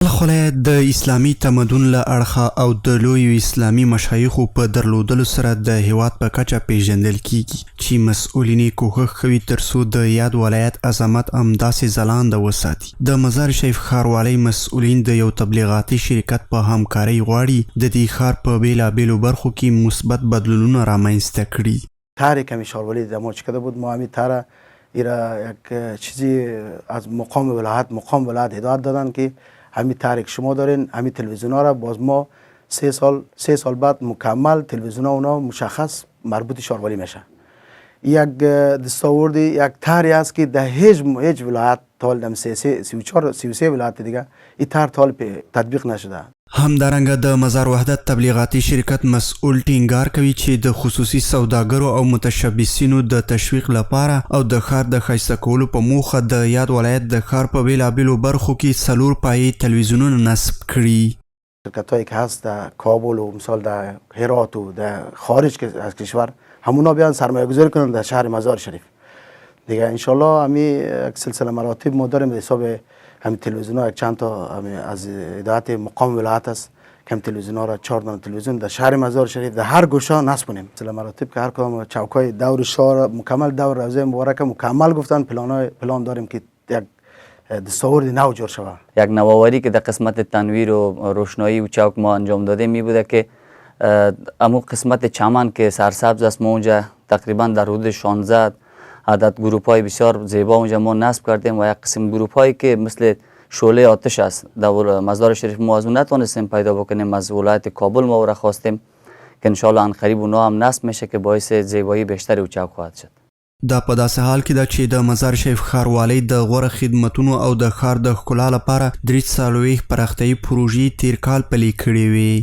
بلخ ولایت د اسلامي تمدن له اړخه او د لویو اسلامي مشایخو په درلودلو سره د هیواد په کچه پیژندل کیږي چې مسؤلین یې کوښښ کوي ترڅو د یاد ولایت عظمت همداسې ځلانده وساتي. د مزار شریف ښاروالۍ مسؤلین د یو تبلیغاتي شرکت په همکارۍ غواړي د دې ښار په بیلابیلو برخو کې مثبت بدلونونه رامنځته کړي. طرحی که شارولی دماغ کرده بود، ما همین طرح ایرا یک چیزی از مقام ولایت هدایت دادن که همین طرح که شما دارین همین تلویزیون ها را باز ما 3 سال بعد مکمل تلویزیون ها اونا مشخص مربوط شارولی میشه. یک دستاوردی یک طرحی است که در هیچ ولایت تا حال 33 ولایت دیگه این طرح تا حال تطبیق نشده. همدارنګه د مزار وحدت تبلیغاتي شرکت مسؤل ټینګار کوي چې د خصوصي سوداګرو او متشبثینو د تشویق لپاره او د ښار د ښایسته کولو په موخه د یاد ولایت د ښار په بیلابیلو برخو کې 4 پایې تلویزیونونه نصب کړي. شرکتایی که هست در کابل و مثال در هرات و در خارج از کشور همونا بیان سرمایه گذاری کنند در شهر مزار شریف دیگه. انشالله همین یک سلسله مراتب ما داریم به حساب همین تلویزیون ها. یک چند تا از هدایت مقام ولایت است که همین تلویزیون ها را 4 دانه تلویزیون در شهر مزار شریف در هر گوشه نصب کنیم. سلسله مراتب که هر کدام چوکای دور شهر مکمل دور روضه مبارک مکمل گفتن پلان داریم که یک دستاورد نو جور شود. یک نوآوری که در قسمت تنویر و روشنایی و چوک ما انجام داده می بوده که امو قسمت چمن که سرسبز است ما اونجا تقریبا در حدود 16 عدد گروپ های بسیار زیبا اونجا ما نصب کردیم و یک قسم گروپ هایی که مثل شعله آتش است در مزار شریف ما از اون نتوانستیم پیدا بکنیم. از ولایت کابل ما را خواستیم که انشاءالله ان قریب اونا هم نصب میشه که باعث زیبایی بیشتری او چوک خواهد شد. دا په داسې حال کې ده چې د مزار شریف ښاروالۍ د غوره خدمتونو او د ښار د ښکلا لپاره 43 پراختیایي پروژې تیر کال پلي کړې وې.